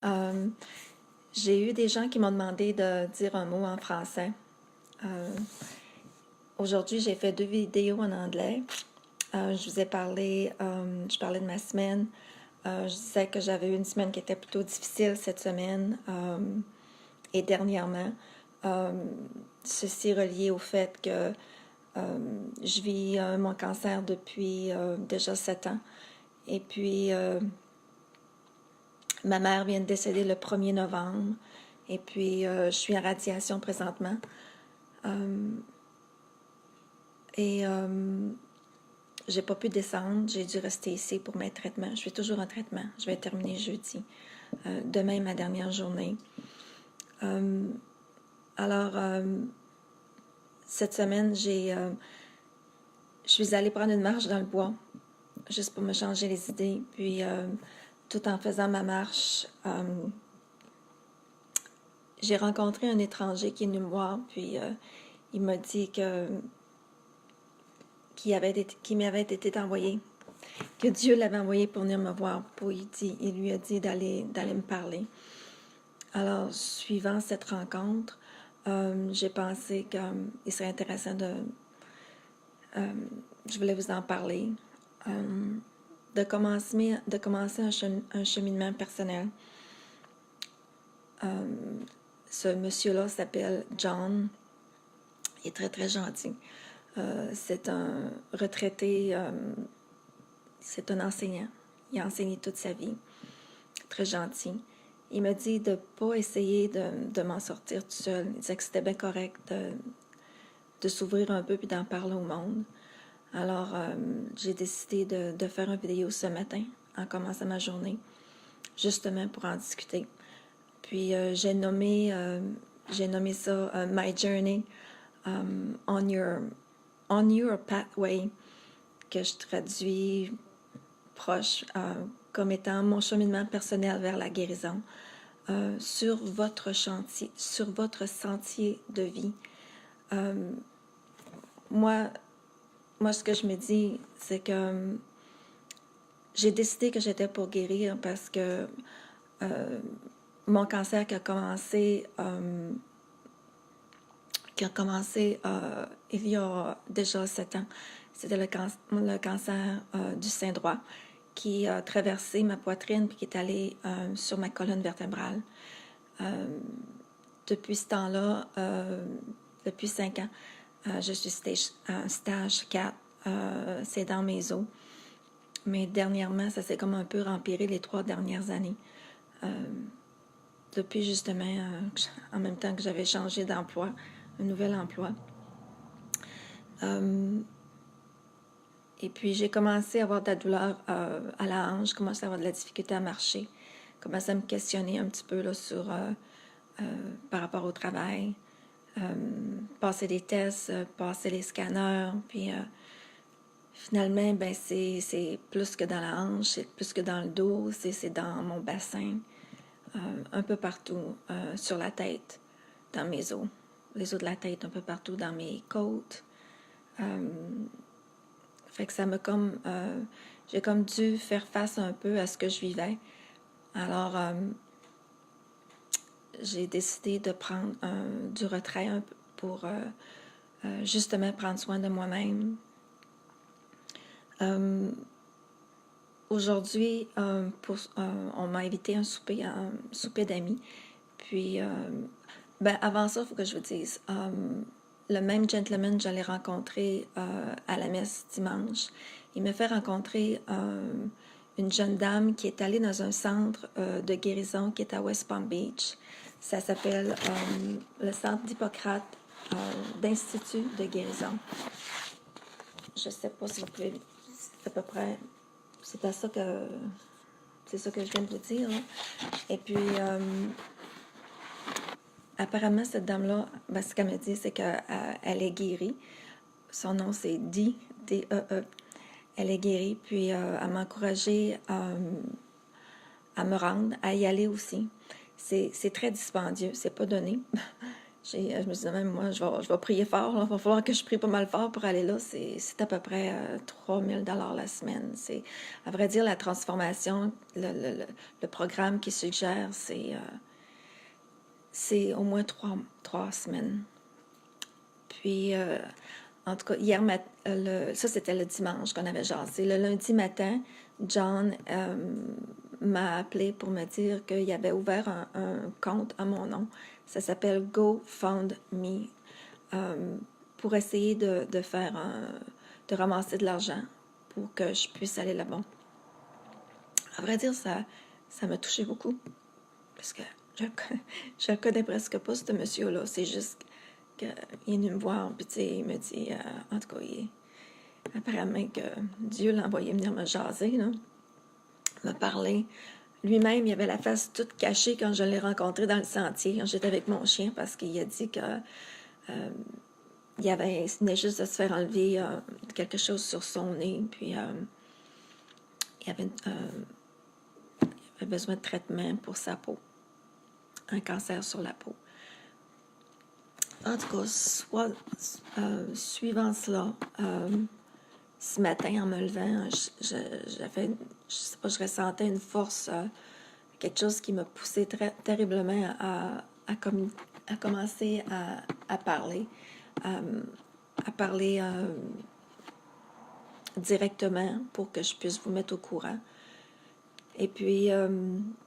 Euh, j'ai eu des gens qui m'ont demandé de dire un mot en français. Euh, Aujourd'hui, j'ai fait 2 vidéos en anglais. Je vous ai parlé, je parlais de ma semaine. Je disais que j'avais eu une semaine qui était plutôt difficile cette semaine et dernièrement. Euh, Ceci relié au fait que je vis mon cancer depuis déjà 7 ans. Et puis, ma mère vient de décéder le 1er novembre. Et puis, je suis en radiation présentement. Euh, et j'ai pas pu descendre. J'ai dû rester ici pour mes traitements. Je suis toujours en traitement. Je vais terminer jeudi. Demain, ma dernière journée. Euh, alors, cette semaine, je suis allée prendre une marche dans le bois, juste pour me changer les idées. Puis, tout en faisant ma marche, j'ai rencontré un étranger qui est venu me voir. Puis, il m'a dit qu'il m'avait été envoyé, que Dieu l'avait envoyé pour venir me voir. Il lui a dit d'aller me parler. Alors, suivant cette rencontre, j'ai pensé qu'il serait intéressant je voulais vous en parler, de commencer un cheminement personnel. Ce monsieur-là s'appelle John. Il est très, très gentil. C'est un retraité, c'est un enseignant. Il a enseigné toute sa vie. Très gentil. Il m'a dit de ne pas essayer de m'en sortir tout seul. Il disait que c'était bien correct de s'ouvrir un peu puis d'en parler au monde. Alors, j'ai décidé de faire une vidéo ce matin en commençant ma journée, justement pour en discuter. Puis, j'ai nommé ça My Journey on your Pathway, que je traduis proche comme étant mon cheminement personnel vers la guérison, sur votre sentier de vie. Moi, ce que je me dis, c'est que j'ai décidé que j'étais pour guérir parce que mon cancer qui a commencé il y a déjà 7 ans, c'était le cancer du sein droit qui a traversé ma poitrine puis qui est allé sur ma colonne vertébrale. Depuis ce temps-là, depuis 5 ans, je suis stage 4, c'est dans mes os. Mais dernièrement, ça s'est comme un peu empiré les 3 dernières années. Depuis justement, en même temps que j'avais changé d'emploi, un nouvel emploi. Et puis, j'ai commencé à avoir de la douleur à la hanche, commencé à avoir de la difficulté à marcher, commencé à me questionner un petit peu là, par rapport au travail, passer des tests, passer les scanners, puis finalement, ben c'est plus que dans la hanche, c'est plus que dans le dos, c'est dans mon bassin, un peu partout, sur la tête, dans mes os, les os de la tête, un peu partout dans mes côtes. Fait que ça m'a j'ai comme dû faire face un peu à ce que je vivais. Alors, j'ai décidé de prendre du retrait un peu pour justement prendre soin de moi-même. Aujourd'hui, on m'a invité à un souper d'amis. Puis, avant ça, il faut que je vous dise, le même gentleman, je l'ai rencontré à la messe dimanche. Il m'a fait rencontrer une jeune dame qui est allée dans un centre de guérison qui est à West Palm Beach. Ça s'appelle le Centre d'Hippocrate d'Institut de guérison. Je ne sais pas si vous pouvez... C'est à peu près... C'est ça que je viens de vous dire. Là. Et puis... apparemment, cette dame-là, ce qu'elle me dit, c'est qu'elle est guérie. Son nom, c'est Dee, D-E-E. Elle est guérie, puis elle m'a encouragée à me rendre, à y aller aussi. C'est très dispendieux, c'est pas donné. Je me disais même, moi, je vais prier fort, là. Il va falloir que je prie pas mal fort pour aller là. C'est à peu près 3 000 $ la semaine. À vrai dire, la transformation, le programme qui suggère, c'est au moins trois semaines. Puis, en tout cas, ça c'était le dimanche qu'on avait jasé. Le lundi matin, John m'a appelé pour me dire qu'il avait ouvert un compte à mon nom. Ça s'appelle GoFundMe, pour essayer de faire de ramasser de l'argent pour que je puisse aller là-bas. À vrai dire, ça m'a touché beaucoup. Parce que je le connais presque pas, ce monsieur-là. C'est juste qu'il est venu me voir, puis il me dit, en tout cas, apparemment que Dieu l'a envoyé venir me jaser, là, me parler. Lui-même, il avait la face toute cachée quand je l'ai rencontré dans le sentier, quand j'étais avec mon chien, parce qu'il a dit que il venait juste de se faire enlever quelque chose sur son nez, puis il avait besoin de traitement pour sa peau, un cancer sur la peau. En tout cas, suivant cela, ce matin, en me levant, j'avais, je sais pas, je ressentais une force, quelque chose qui m'a poussé terriblement à commencer à parler, à parler directement pour que je puisse vous mettre au courant. Et puis,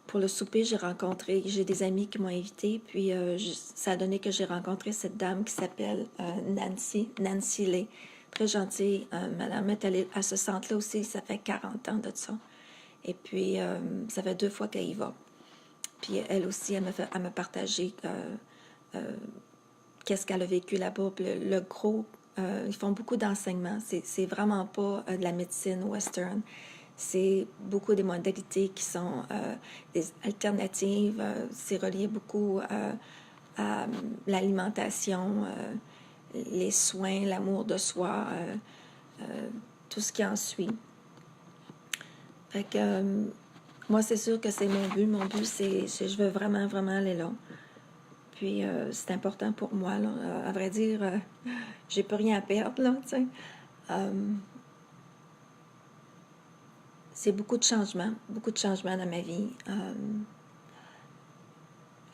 pour le souper, j'ai des amis qui m'ont invité, puis ça a donné que j'ai rencontré cette dame qui s'appelle Nancy Lay. Très gentille, madame. À ce centre-là aussi, ça fait 40 ans de ça. Et puis, ça fait 2 fois qu'elle y va. Puis elle aussi, elle m'a partagé qu'est-ce qu'elle a vécu là-bas. Puis le gros, ils font beaucoup d'enseignements. C'est vraiment pas de la médecine western. C'est beaucoup des modalités qui sont des alternatives. C'est relié beaucoup à l'alimentation, les soins, l'amour de soi, tout ce qui en suit. Fait que moi, c'est sûr que c'est mon but. Mon but, c'est je veux vraiment, vraiment aller là. Puis c'est important pour moi, là. À vrai dire, j'ai plus rien à perdre, là, tu sais. C'est beaucoup de changements dans ma vie.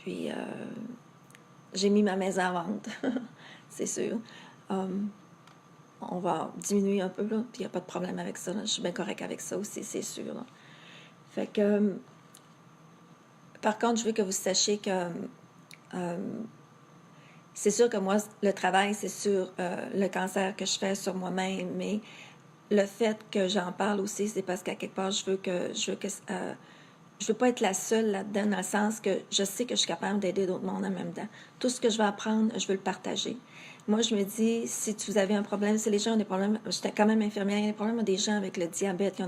Puis j'ai mis ma maison à vente, c'est sûr. On va diminuer un peu, là, puis il n'y a pas de problème avec ça, là. Je suis bien correcte avec ça aussi, c'est sûr, là. Fait que, par contre, je veux que vous sachiez que c'est sûr que moi, le travail, c'est sur le cancer que je fais sur moi-même, mais le fait que j'en parle aussi, c'est parce qu'à quelque part, je veux pas être la seule là-dedans, dans le sens que je sais que je suis capable d'aider d'autres mondes en même temps. Tout ce que je vais apprendre, je veux le partager. Moi, je me dis, si vous avez un problème, si les gens ont des problèmes, j'étais quand même infirmière, il y a des problèmes des gens avec le diabète,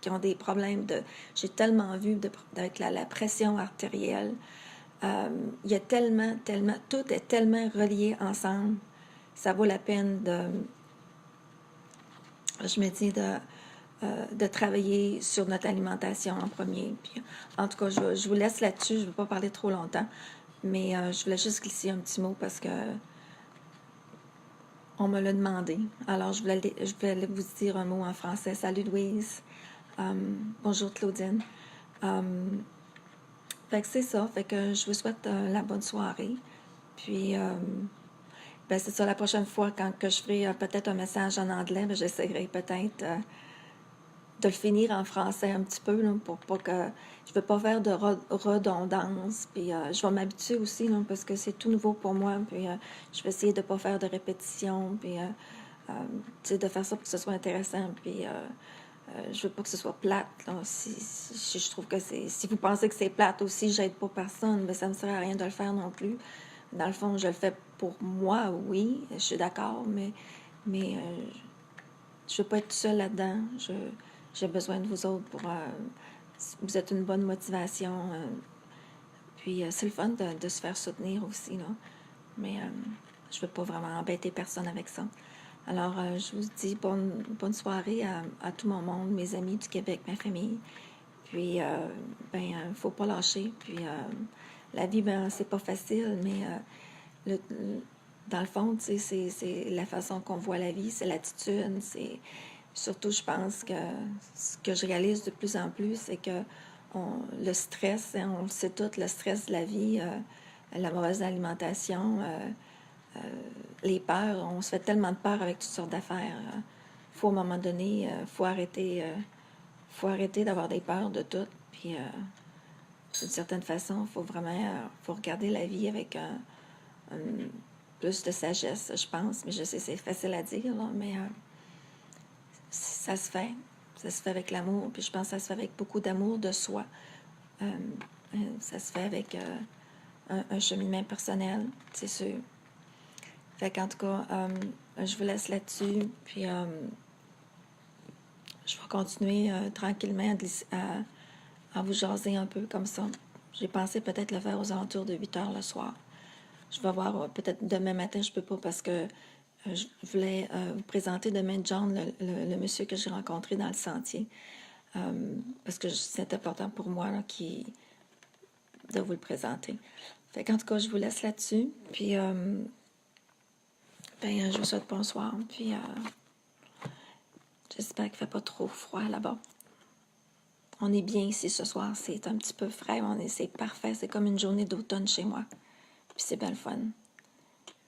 qui ont des problèmes j'ai tellement vu avec la pression artérielle. Il y a tellement, tout est tellement relié ensemble. Ça vaut la peine je me dis, de travailler sur notre alimentation en premier. Puis, en tout cas, je vous laisse là-dessus. Je ne vais pas parler trop longtemps. Mais je voulais juste glisser un petit mot parce que on me l'a demandé. Alors, je vais vous dire un mot en français. Salut Louise. Bonjour Claudine. Fait que c'est ça. Fait que je vous souhaite la bonne soirée. Puis, ben c'est ça, la prochaine fois, quand que je ferai peut-être un message en anglais, ben, j'essaierai peut-être de le finir en français un petit peu, là, pour pas que... Je veux pas faire de redondance, puis je vais m'habituer aussi, là, parce que c'est tout nouveau pour moi, puis je vais essayer de pas faire de répétition, puis tu sais, de faire ça pour que ce soit intéressant, puis je veux pas que ce soit plate, là. Si je trouve que si vous pensez que c'est plate aussi, j'aide pas personne, mais ça me sert à rien de le faire non plus. Dans le fond, je le fais pour moi, oui, je suis d'accord, mais je veux pas être seule là-dedans. J'ai besoin de vous autres pour... vous êtes une bonne motivation. Puis c'est le fun de se faire soutenir aussi, là. Mais je veux pas vraiment embêter personne avec ça. Alors, je vous dis bonne soirée à tout mon monde, mes amis du Québec, ma famille. Puis, faut pas lâcher. Puis, la vie, ben, c'est pas facile, mais dans le fond, tu sais, c'est la façon qu'on voit la vie, c'est l'attitude, c'est surtout, je pense que ce que je réalise de plus en plus, c'est que le stress, hein, on le sait tout, le stress de la vie, la mauvaise alimentation, les peurs, on se fait tellement de peur avec toutes sortes d'affaires. Faut à un moment donné, faut arrêter d'avoir des peurs de tout. Puis, d'une certaine façon, faut vraiment, faut regarder la vie avec plus de sagesse, je pense. Mais je sais, c'est facile à dire, là, mais ça se fait. Ça se fait avec l'amour. Puis je pense que ça se fait avec beaucoup d'amour de soi. Ça se fait avec un cheminement personnel, c'est sûr. Fait qu'en tout cas, je vous laisse là-dessus. Puis je vais continuer tranquillement à vous jaser un peu comme ça. J'ai pensé peut-être le faire aux alentours de 8 heures le soir. Je vais voir, peut-être demain matin, je peux pas parce que je voulais vous présenter demain John, le monsieur que j'ai rencontré dans le sentier. Parce que c'est important pour moi là, de vous le présenter. Fait qu'en tout cas, je vous laisse là-dessus. Puis, je vous souhaite bonsoir. Puis, j'espère qu'il ne fait pas trop froid là-bas. On est bien ici ce soir. C'est un petit peu frais. C'est parfait. C'est comme une journée d'automne chez moi. Puis, c'est bien le fun.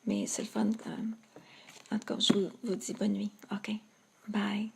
Mais c'est le fun. En tout cas, je vous dis bonne nuit. OK. Bye.